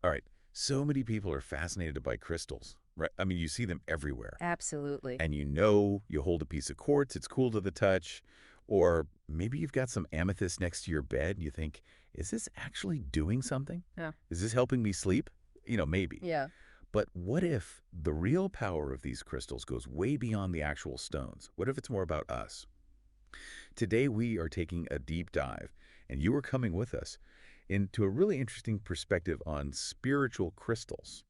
All right. So many people are fascinated by crystals, right? I mean, you see them everywhere. Absolutely. And you hold a piece of quartz, it's cool to the touch. Or maybe you've got some amethyst next to your bed and you think, is this actually doing something? Yeah. Is this helping me sleep? Maybe. Yeah. But what if the real power of these crystals goes way beyond the actual stones? What if it's more about us? Today we are taking a deep dive, and you are coming with us into a really interesting perspective on spiritual crystals.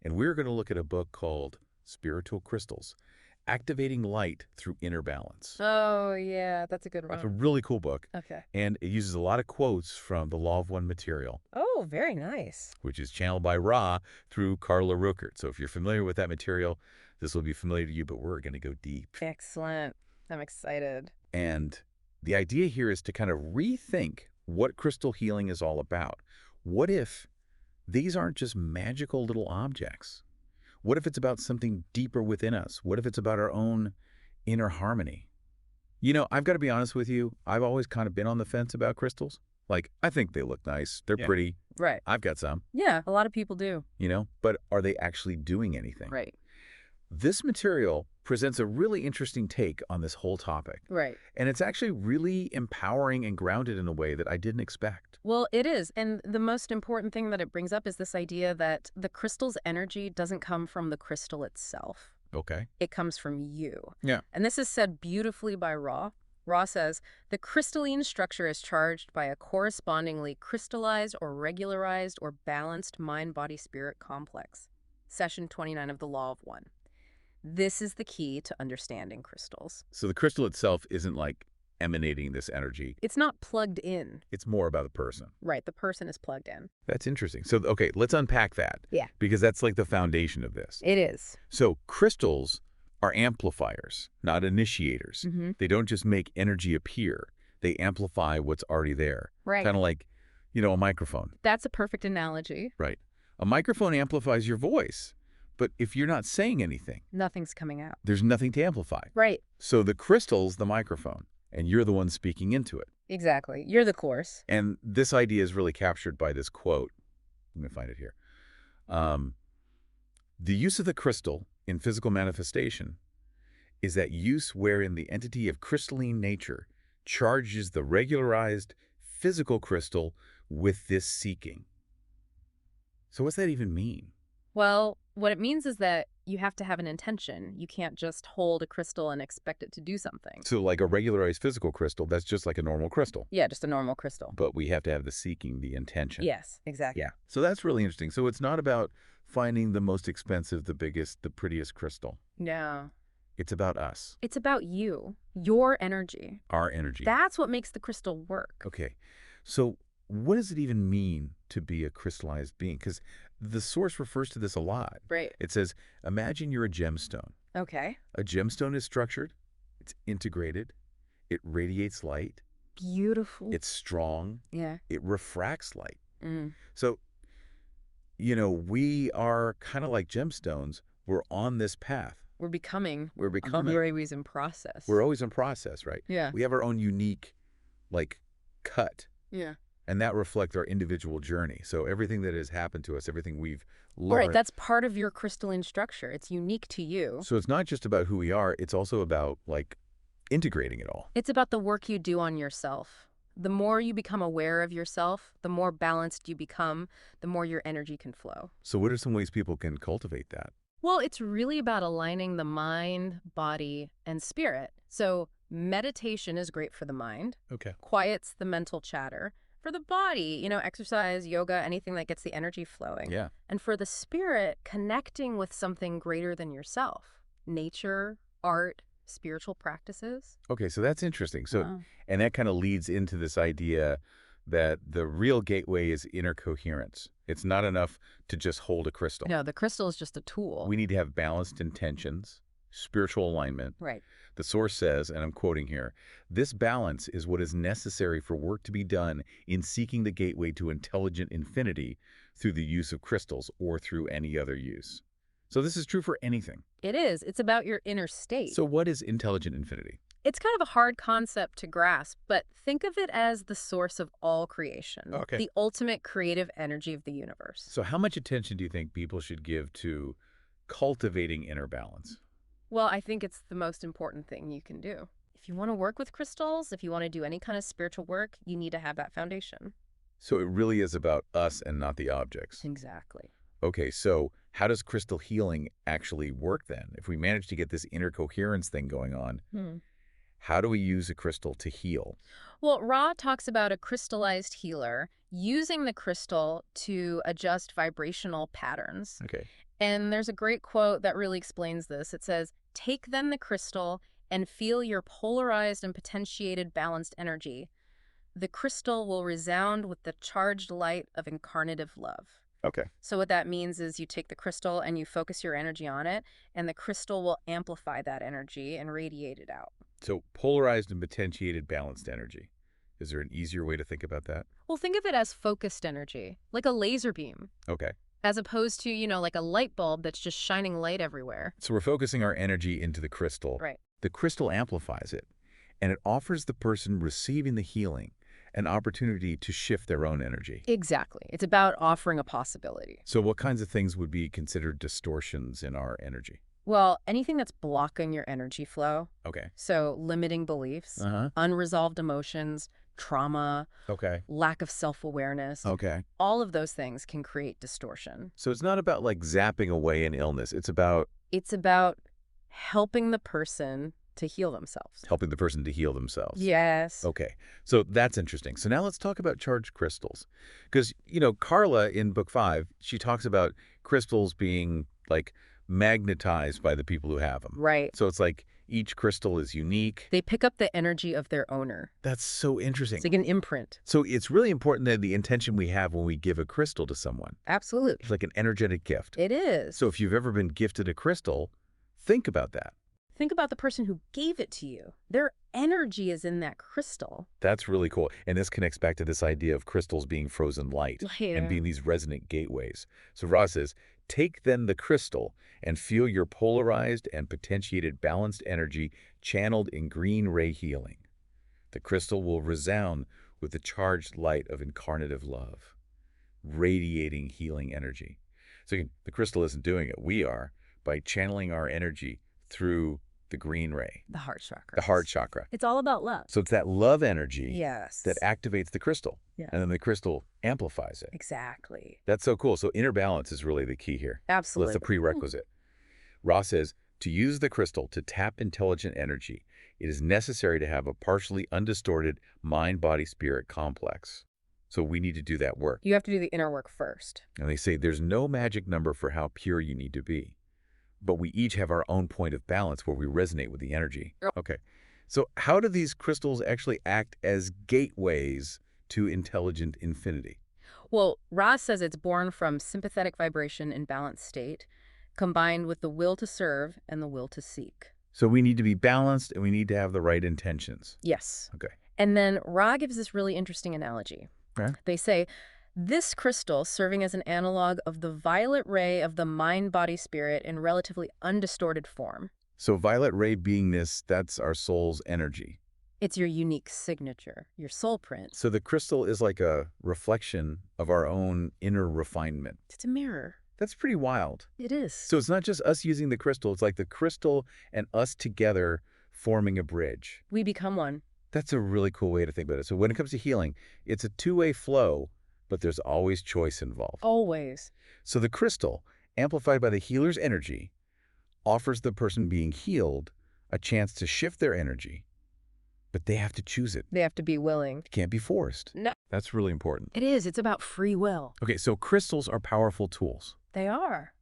And we're going to look at a book called Spiritual Crystals, Activating Light Through Inner Balance. Oh, yeah, that's a good It's a one. really cool book, Okay. and it uses a lot of quotes from the Law of One material, Oh, very nice. which is channeled by Ra through Carla Rooker. So if you're familiar with that material, this will be familiar to you, but we're going to go deep. Excellent. I'm excited. And the idea here is to kind of rethink what crystal healing is all about. What if these aren't just magical little objects? What if it's about something deeper within us? What if it's about our own inner harmony? I've got to be honest with you. I've always kind of been on the fence about crystals. Like, I think they look nice. They're pretty. Right. I've got some, Yeah, a lot of people do. but are they actually doing anything? Right. This material presents a really interesting take on this whole topic. Right. And it's actually really empowering and grounded in a way that I didn't expect. Well, it is. And the most important thing that it brings up is this idea that the crystal's energy doesn't come from the crystal itself. Okay. It comes from you. Yeah. And this is said beautifully by Ra. Ra says, the crystalline structure is charged by a correspondingly crystallized or regularized or balanced mind-body-spirit complex. Session 29 of the Law of One. This is the key to understanding crystals. So the crystal itself isn't like emanating this energy. It's not plugged in. It's more about the person. Right, the person is plugged in. That's interesting. So, okay, let's unpack that. Yeah. Because that's like the foundation of this. It is. So crystals are amplifiers, not initiators. They don't just make energy appear. They amplify what's already there. Right. Kind of like, a microphone. That's a perfect analogy. Right. A microphone amplifies your voice. But if you're not saying anything, Nothing's coming out. there's nothing to amplify. Right. So the crystal's the microphone, and you're the one speaking into it. Exactly. You're the course. And this idea is really captured by this quote. Let me find it here. The use of the crystal in physical manifestation is that use wherein the entity of crystalline nature charges the regularized physical crystal with this seeking. So what's that even mean? Well, what it means is that you have to have an intention. You can't just hold a crystal and expect it to do something. So like a regularized physical crystal, that's just like a normal crystal. Yeah, just a normal crystal. But we have to have the seeking, the intention. Yes, exactly. Yeah. So that's really interesting. So it's not about finding the most expensive, the biggest, the prettiest crystal. No. It's about us, It's about you, your energy. our energy. That's what makes the crystal work. Okay. So what does it even mean to be a crystallized being? Because the source refers to this a lot. Right. It says, imagine you're a gemstone. Okay. A gemstone is structured. It's integrated. It radiates light. Beautiful. It's strong. Yeah. It refracts light. Mm. So, we are kind of like gemstones. We're on this path. We're becoming. We're becoming. We're always in process. We're always in process, right? Yeah. We have our own unique, cut. Yeah. And that reflects our individual journey. So everything that has happened to us, everything we've learned. Right, that's part of your crystalline structure. It's unique to you. So it's not just about who we are. It's also about, integrating it all. It's about the work you do on yourself. The more you become aware of yourself, the more balanced you become, the more your energy can flow. So what are some ways people can cultivate that? Well, it's really about aligning the mind, body, and spirit. So meditation is great for the mind, Okay. quiets the mental chatter. For the body, exercise, yoga, anything that gets the energy flowing. Yeah. And for the spirit, connecting with something greater than yourself. Nature, art, spiritual practices. Okay, so that's interesting. So, Wow. and that kind of leads into this idea that the real gateway is inner coherence. It's not enough to just hold a crystal. No, the crystal is just a tool. We need to have balanced intentions, spiritual alignment. Right. The source says, and I'm quoting here, this balance is what is necessary for work to be done in seeking the gateway to intelligent infinity through the use of crystals or through any other use. So this is true for anything. It is. It's about your inner state. So what is intelligent infinity? It's kind of a hard concept to grasp, but think of it as the source of all creation, Okay. the ultimate creative energy of the universe. So how much attention do you think people should give to cultivating inner balance? Well, I think it's the most important thing you can do. If you want to work with crystals, if you want to do any kind of spiritual work, you need to have that foundation. So it really is about us and not the objects. Exactly. Okay, so how does crystal healing actually work then? If we manage to get this inner coherence thing going on, how do we use a crystal to heal? Well, Ra talks about a crystallized healer using the crystal to adjust vibrational patterns. Okay. And there's a great quote that really explains this. It says, "Take then the crystal and feel your polarized and potentiated balanced energy. The crystal will resound with the charged light of incarnative love." Okay. So what that means is you take the crystal and you focus your energy on it, and the crystal will amplify that energy and radiate it out. So polarized and potentiated balanced energy. Is there an easier way to think about that? Well, think of it as focused energy, like a laser beam, Okay. as opposed to, like a light bulb that's just shining light everywhere. So we're focusing our energy into the crystal. Right. The crystal amplifies it, and it offers the person receiving the healing an opportunity to shift their own energy. Exactly. It's about offering a possibility. So what kinds of things would be considered distortions in our energy? Well, anything that's blocking your energy flow, Okay. so limiting beliefs, Uh-huh. unresolved emotions, trauma, Okay. lack of self-awareness, Okay. all of those things can create distortion. So it's not about like zapping away an illness. It's about It's about helping the person to heal themselves. helping the person to heal themselves. Yes. Okay. So that's interesting. So now let's talk about charged crystals. Because, Carla in book 5, she talks about crystals being like magnetized by the people who have them. Right. So it's like each crystal is unique. They pick up the energy of their owner. That's so interesting. It's like an imprint. So it's really important that the intention we have when we give a crystal to someone. Absolutely. It's like an energetic gift. It is. So if you've ever been gifted a crystal, think about that. Think about the person who gave it to you. Their energy is in that crystal. That's really cool. And this connects back to this idea of crystals being frozen light Yeah. and being these resonant gateways. So Ross says, take then the crystal and feel your polarized and potentiated balanced energy channeled in green ray healing. The crystal will resound with the charged light of incarnative love, radiating healing energy. So again, the crystal isn't doing it. We are, by channeling our energy through the green ray, The heart chakra. the heart chakra. It's all about love. So it's that love energy Yes. that activates the crystal. Yeah. And then the crystal amplifies it. Exactly. That's so cool. So inner balance is really the key here. So Absolutely. that's the prerequisite. Ross says, to use the crystal to tap intelligent energy, it is necessary to have a partially undistorted mind-body-spirit complex. So we need to do that work. You have to do the inner work first. And they say there's no magic number for how pure you need to be. But we each have our own point of balance where we resonate with the energy. Yep. Okay. So how do these crystals actually act as gateways to intelligent infinity? Well, Ross says it's born from sympathetic vibration in balanced state, combined with the will to serve and the will to seek. So we need to be balanced and we need to have the right intentions. Yes. Okay. And then Ra gives this really interesting analogy. Okay. They say, this crystal serving as an analog of the violet ray of the mind-body-spirit in relatively undistorted form. So violet ray beingness, that's our soul's energy. It's your unique signature, your soul print. So the crystal is like a reflection of our own inner refinement. It's a mirror. That's pretty wild. It is. So it's not just us using the crystal, it's like the crystal and us together forming a bridge. We become one. That's a really cool way to think about it. So when it comes to healing, it's a two-way flow, but there's always choice involved. Always. So the crystal, amplified by the healer's energy, offers the person being healed a chance to shift their energy, but they have to choose it. They have to be willing. It can't be forced. No. That's really important. It is. It's about free will. Okay, so crystals are powerful tools, They are.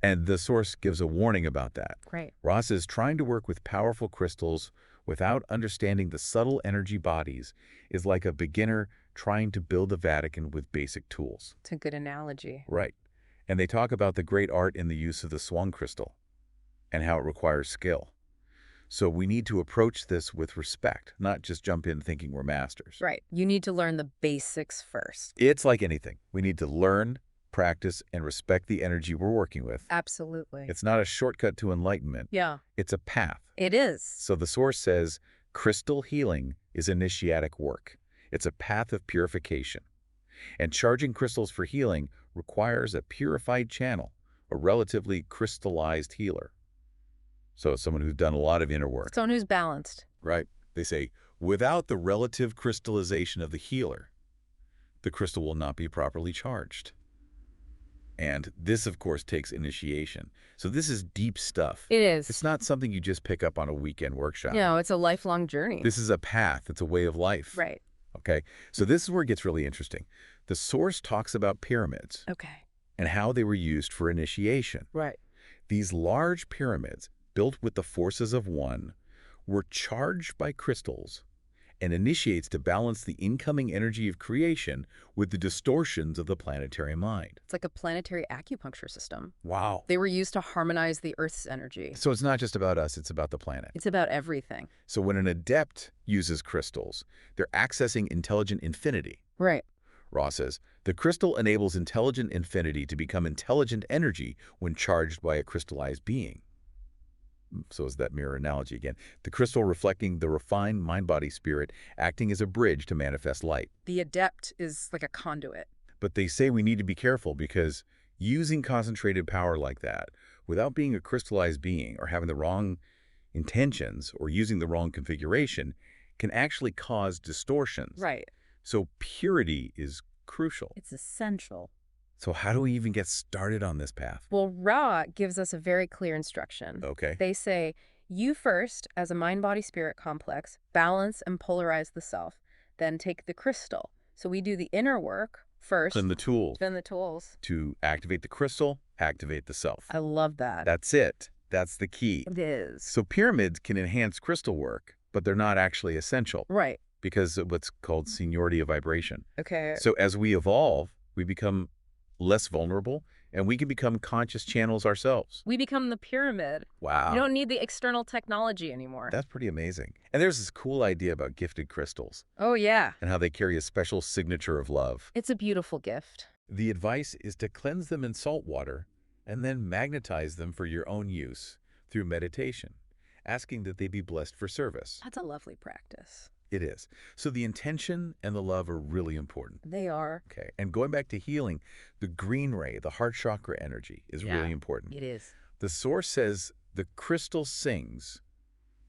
and the source gives a warning about that. Great. Ross is trying to work with powerful crystals without understanding the subtle energy bodies is like a beginner trying to build the Vatican with basic tools. It's a good analogy. Right. And they talk about the great art in the use of the swung crystal and how it requires skill. So we need to approach this with respect, not just jump in thinking we're masters. Right. You need to learn the basics first. It's like anything. We need to learn, practice and respect the energy we're working with. Absolutely. It's not a shortcut to enlightenment. Yeah, It's a path. it is. So the source says crystal healing is initiatic work. It's a path of purification. And charging crystals for healing requires a purified channel, a relatively crystallized healer. So someone who's done a lot of inner work, Someone who's balanced. right? They say, without the relative crystallization of the healer, the crystal will not be properly charged. And this, of course, takes initiation. So this is deep stuff. It is. It's not something you just pick up on a weekend workshop. No, it's a lifelong journey. This is a path. It's a way of life. Right. Okay? So this is where it gets really interesting. The source talks about pyramids Okay. and how they were used for initiation. Right. These large pyramids, built with the forces of one, were charged by crystals and initiates to balance the incoming energy of creation with the distortions of the planetary mind. It's like a planetary acupuncture system. Wow. They were used to harmonize the Earth's energy. So it's not just about us, it's about the planet. It's about everything. So when an adept uses crystals, they're accessing intelligent infinity. Right. Ross says, the crystal enables intelligent infinity to become intelligent energy when charged by a crystallized being. So is that mirror analogy again. The crystal reflecting the refined mind-body spirit, acting as a bridge to manifest light. The adept is like a conduit. But they say we need to be careful because using concentrated power like that, without being a crystallized being or having the wrong intentions or using the wrong configuration, can actually cause distortions. Right. So purity is crucial. It's essential. So how do we even get started on this path? Well, Ra gives us a very clear instruction. Okay. They say, you first, as a mind-body-spirit complex, balance and polarize the self. Then take the crystal. So we do the inner work first. Then the tools. Then the tools. To activate the crystal, activate the self. I love that. That's it. That's the key. It is. So pyramids can enhance crystal work, but they're not actually essential Right. because of what's called seniority of vibration. Okay. So as we evolve, we become less vulnerable, and we can become conscious channels ourselves. We become the pyramid. Wow. You don't need the external technology anymore. That's pretty amazing. And there's this cool idea about gifted crystals Oh, yeah. and how they carry a special signature of love. It's a beautiful gift. The advice is to cleanse them in salt water and then magnetize them for your own use through meditation, asking that they be blessed for service. That's a lovely practice. It is. So the intention and the love are really important. They are. Okay. And going back to healing, the green ray, the heart chakra energy is really important. It is. The source says the crystal sings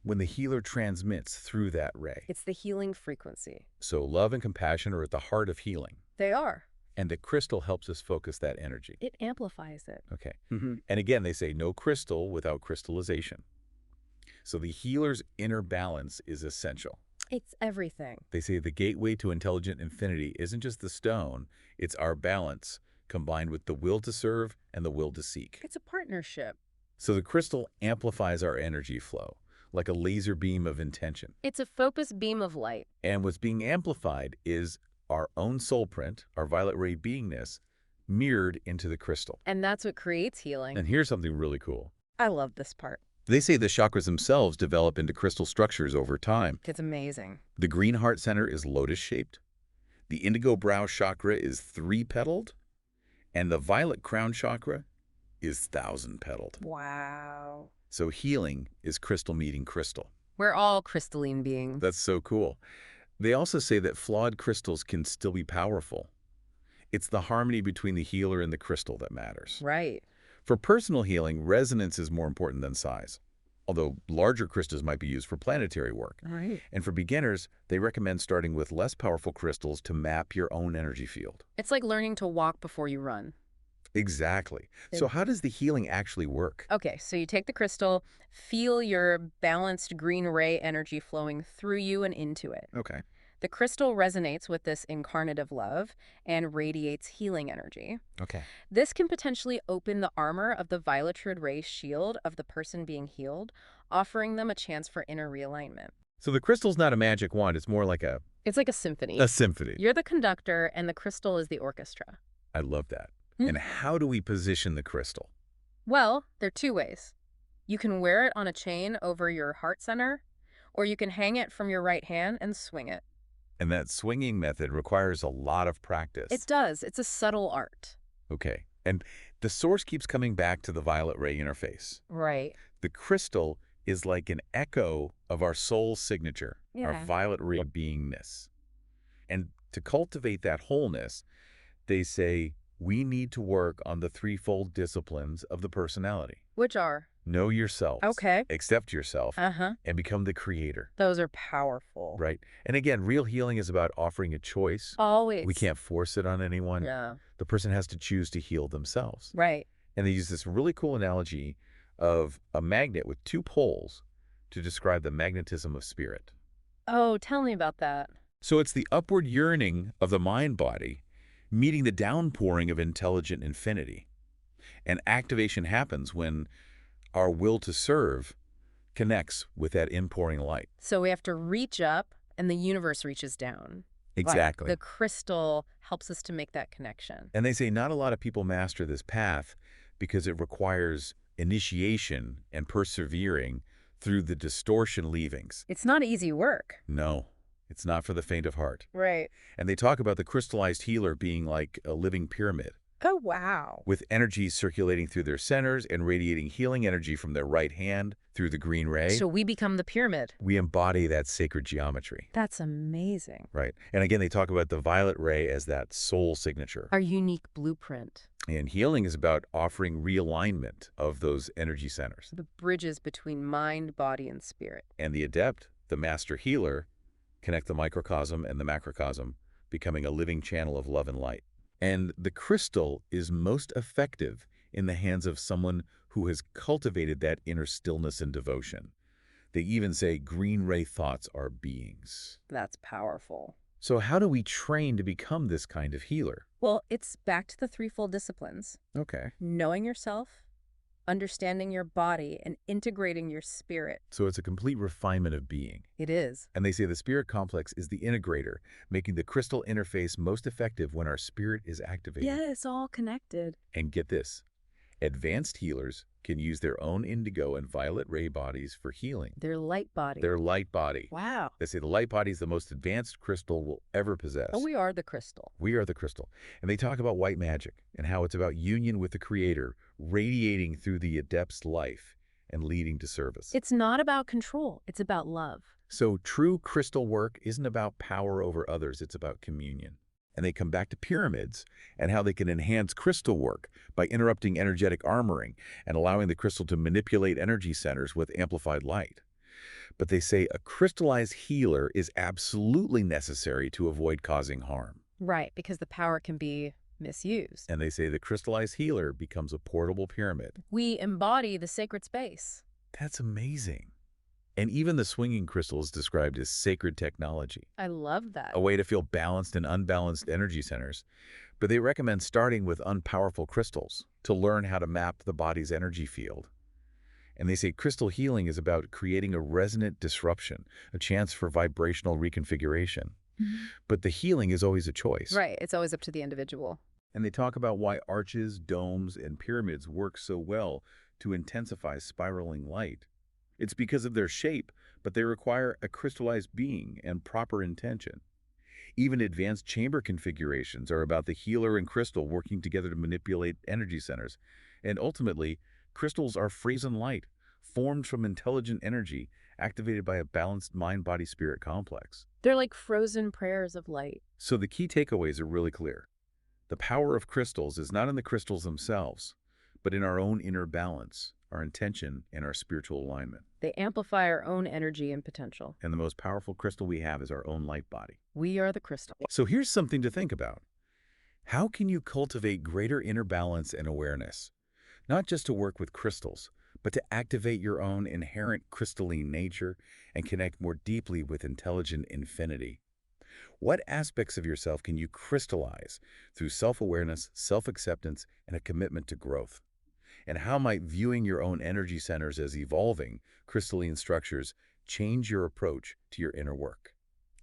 when the healer transmits through that ray. It's the healing frequency. So love and compassion are at the heart of healing. They are. And the crystal helps us focus that energy. It amplifies it. Okay. And again, they say no crystal without crystallization. So the healer's inner balance is essential. It's everything. They say the gateway to intelligent infinity isn't just the stone, it's our balance combined with the will to serve and the will to seek. It's a partnership. So the crystal amplifies our energy flow, like a laser beam of intention. It's a focused beam of light. And what's being amplified is our own soul print, our violet ray beingness, mirrored into the crystal. And that's what creates healing. And here's something really cool. I love this part. They say the chakras themselves develop into crystal structures over time. It's amazing. The green heart center is lotus-shaped. The indigo brow chakra is 3-petaled. And the violet crown chakra is 1,000-petaled. Wow. So healing is crystal meeting crystal. We're all crystalline beings. That's so cool. They also say that flawed crystals can still be powerful. It's the harmony between the healer and the crystal that matters. Right. For personal healing, resonance is more important than size, although larger crystals might be used for planetary work. Right. And for beginners, they recommend starting with less powerful crystals to map your own energy field. It's like learning to walk before you run. Exactly. So how does the healing actually work? Okay, so you take the crystal, feel your balanced green ray energy flowing through you and into it. Okay. The crystal resonates with this incarnative love and radiates healing energy. Okay. This can potentially open the armor of the violet ray shield of the person being healed, offering them a chance for inner realignment. So the crystal's not a magic wand. It's more like a It's like a symphony. symphony. You're the conductor and the crystal is the orchestra. I love that. And how do we position the crystal? Well, there are two ways. You can wear it on a chain over your heart center, or you can hang it from your right hand and swing it. And that swinging method requires a lot of practice. It does. It's a subtle art. Okay. And the source keeps coming back to the violet ray interface. Right. The crystal is like an echo of our soul signature, our Yeah. violet ray beingness. And to cultivate that wholeness, they say we need to work on the threefold disciplines of the personality. Which are? Know yourself, Okay. accept yourself, Uh-huh. and become the creator, Those are powerful. right? And again, real healing is about offering a choice. We Always. can't force it on anyone. Yeah. The person has to choose to heal themselves. Right. And they use this really cool analogy of a magnet with two poles to describe the magnetism of spirit. Oh, tell me about that. So it's the upward yearning of the mind body meeting the downpouring of intelligent infinity. And activation happens when our will to serve connects with that inpouring light. So we have to reach up and the universe reaches down. Exactly. The crystal helps us to make that connection. And they say not a lot of people master this path because it requires initiation and persevering through the distortion leavings. It's not easy work. No, it's not for the faint of heart. Right. And they talk about the crystallized healer being like a living pyramid, Oh, wow. with energy circulating through their centers and radiating healing energy from their right hand through the green ray. So we become the pyramid. We embody that sacred geometry. That's amazing. Right. And again, they talk about the violet ray as that soul signature. Our unique blueprint. And healing is about offering realignment of those energy centers. The bridges between mind, body, and spirit. And the adept, the master healer, connect the microcosm and the macrocosm, becoming a living channel of love and light. And the crystal is most effective in the hands of someone who has cultivated that inner stillness and devotion. They even say green ray thoughts are beings. That's powerful. So how do we train to become this kind of healer? Well, it's back to the threefold disciplines. Okay. Knowing yourself, understanding your body, and integrating your spirit. So it's a complete refinement of being. It is. And they say the spirit complex is the integrator, making the crystal interface most effective when our spirit is activated. Yeah, it's all connected. And get this, advanced healers can use their own indigo and violet ray bodies for healing. Their light body. Their light body. Wow. They say the light body is the most advanced crystal we'll ever possess. Oh, we are the crystal. We are the crystal. And they talk about white magic and how it's about union with the creator, radiating through the adept's life and leading to service. It's not about control. It's about love. So true crystal work isn't about power over others. It's about communion. And they come back to pyramids and how they can enhance crystal work by interrupting energetic armoring and allowing the crystal to manipulate energy centers with amplified light. But they say a crystallized healer is absolutely necessary to avoid causing harm. Right, because the power can be misused. And they say the crystallized healer becomes a portable pyramid. We embody the sacred space. That's amazing. And even the swinging crystal is described as sacred technology, I love that. a way to feel balanced and unbalanced energy centers. But they recommend starting with unpowerful crystals to learn how to map the body's energy field. And they say crystal healing is about creating a resonant disruption, a chance for vibrational reconfiguration. But the healing is always a choice. Right, it's always up to the individual. And they talk about why arches, domes, and pyramids work so well to intensify spiraling light. It's because of their shape, but they require a crystallized being and proper intention. Even advanced chamber configurations are about the healer and crystal working together to manipulate energy centers. And ultimately, crystals are frozen light, formed from intelligent energy, activated by a balanced mind-body-spirit complex. They're like frozen prayers of light. So the key takeaways are really clear. The power of crystals is not in the crystals themselves, but in our own inner balance, our intention, and our spiritual alignment. They amplify our own energy and potential. And the most powerful crystal we have is our own light body. We are the crystal. So here's something to think about. How can you cultivate greater inner balance and awareness? Not just to work with crystals, but to activate your own inherent crystalline nature and connect more deeply with intelligent infinity. What aspects of yourself can you crystallize through self-awareness, self-acceptance, and a commitment to growth? And how might viewing your own energy centers as evolving crystalline structures change your approach to your inner work?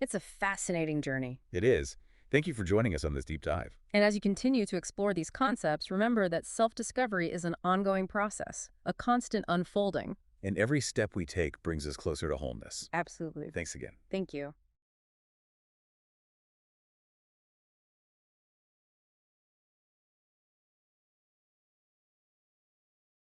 It's a fascinating journey. It is. Thank you for joining us on this deep dive. And as you continue to explore these concepts, remember that self-discovery is an ongoing process, a constant unfolding. And every step we take brings us closer to wholeness. Absolutely. Thanks again. Thank you.